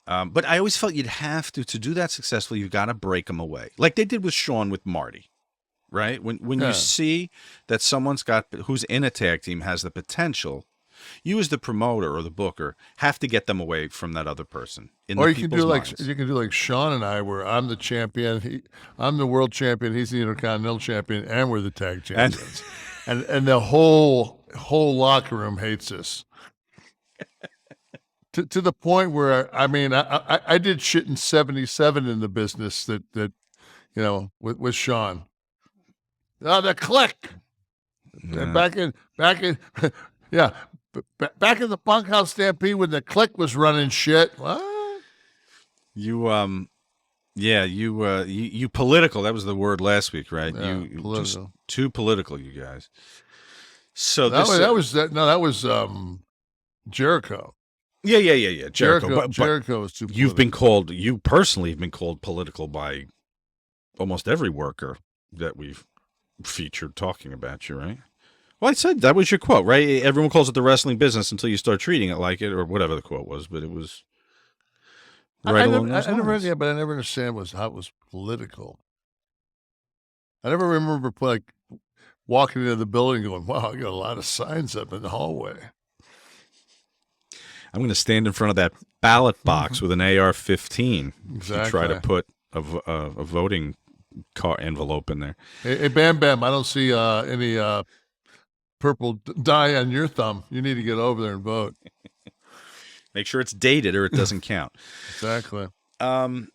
But I always felt you'd have to do that successfully. You've got to break them away, like they did with Sean with Marty, right? When you Yeah. see that someone's got who's in a tag team has the potential, you as the promoter or the booker have to get them away from that other person in the Or you can do people's like minds. Sean and I, where I'm the champion, I'm the world champion, he's the Intercontinental champion, and we're the tag And champions, and the whole locker room hates us. To the point where I mean I did shit in '77 in the business that with Sean. The Kliq. Back in yeah, back in the Bunkhouse Stampede when the Kliq was running shit. What? you you political. That was the word last week, right? Yeah, You just political. too political, you guys. So That this was that was Jericho. yeah, Jericho. But Jericho was too you've been political. called, you personally have been called political by almost every worker that we've featured talking about you, right? Well, I said that was your quote, right? Everyone calls it the wrestling business until you start treating it like it, or whatever the quote was, but it was right along those lines. Yeah, but I never understand how it was political. I never remember like walking into the building going, "Wow, I got a lot of signs up in the hallway." I'm going to stand in front of that ballot box with an AR-15 if you try to Exactly. put a voting car envelope in there. Hey, Bam Bam, I don't see any purple dye on your thumb. You need to get over there and vote. Make sure it's dated or it doesn't count. Exactly. And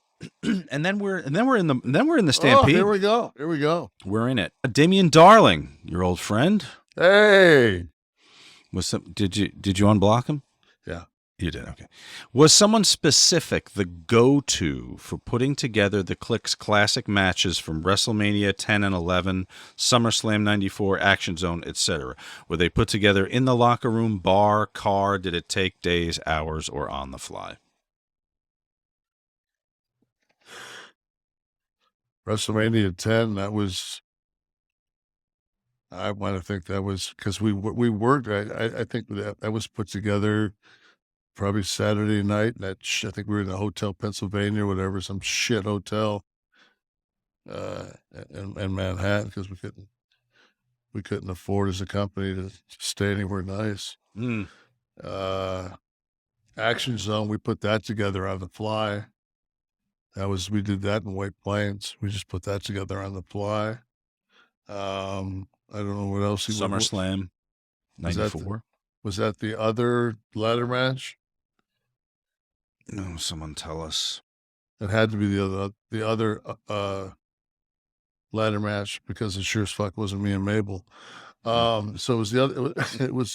then we're in the Oh, Stampede. here we go. Here we go. We're in it. Damian Darling, your old friend, Hey. did you unblock him? Yeah. You did, okay. Was someone specific the go-to for putting together the Kliq's classic matches from WrestleMania 10 and 11, SummerSlam 94, Action Zone, etc.? Were they put together in the locker room, bar, car? Did it take days, hours, or on the fly? WrestleMania 10, that was, I want to think that was because we worked. I think that was put together probably Saturday night. I think we were in a hotel, Pennsylvania, or whatever, some shit hotel in Manhattan because we couldn't afford as a company to stay anywhere nice. Mm. Action Zone, we put that together on the fly. We did that in White Plains. We just put that together on the fly. I don't know what else SummerSlam 94. Was that the other ladder match? No, someone tell us. It had to be the other ladder match because it sure as fuck wasn't me and Mabel. So it was the other. It was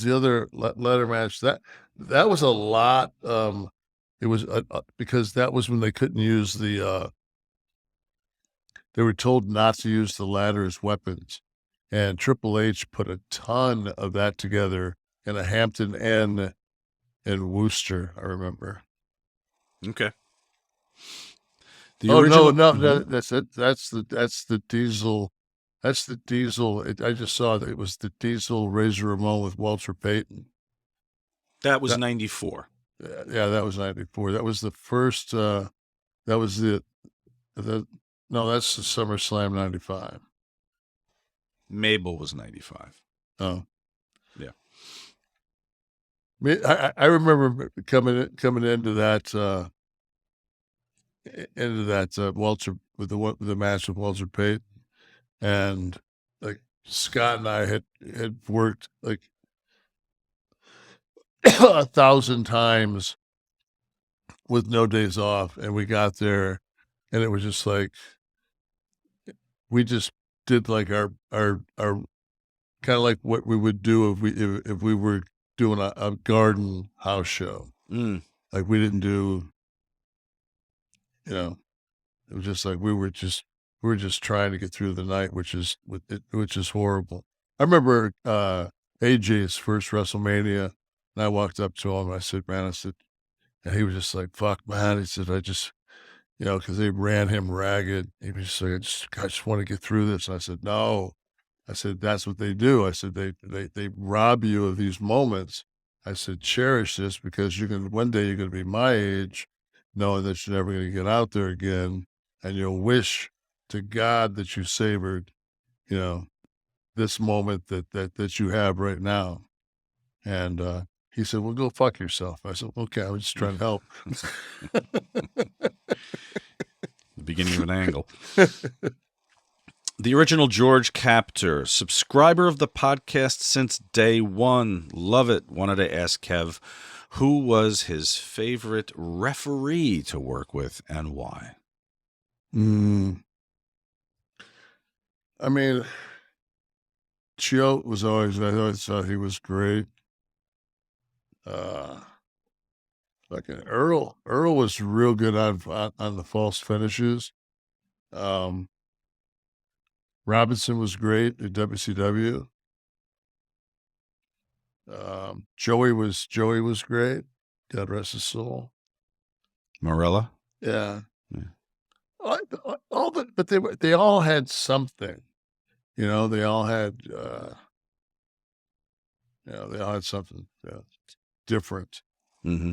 the other ladder match. That was a lot. It was because that was when they couldn't use the. They were told not to use the ladder as weapons, and Triple H put a ton of that together in a Hampton Inn in Worcester. I remember. Okay. The original, no, that's it. That's the Diesel. That's the Diesel. I just saw that it was the Diesel Razor Ramon with Walter Payton. That was 94. Yeah, that was 94. That was the first. That was the. No, that's the SummerSlam 95. Mabel was 95. Oh, yeah. I remember coming into that Walter with the match with Walter Payton, and like Scott and I had worked like 1,000 times with no days off, and we got there, and it was just like we just did like our kind of like what we would do if we were doing a garden house show. Like we didn't do, it was just like we were just trying to get through the night, which is horrible. I remember AJ's first WrestleMania, and I walked up to him. I said, and he was just like, "Fuck, man." He said, "I just, because they ran him ragged." He was just like, I just want to get through this." And I said, "No." I said, "That's what they do." I said, they rob you of these moments." I said, cherish this because one day you're going to be my age, knowing that you're never going to get out there again. And you'll wish to God that you savored, this moment that you have right now. And he said, well, go fuck yourself. I said, okay, I was just trying to help. The beginning of an angle. The original George Captor, subscriber of the podcast since day one. Love it. Wanted to ask Kev, who was his favorite referee to work with and why? I mean, Chio was always, I always thought he was great. Fucking Earl was real good on the false finishes. Robinson was great at WCW. Joey was great. God rest his soul. Morella? Yeah. But they all had something. They all had they all had something different. Mm-hmm.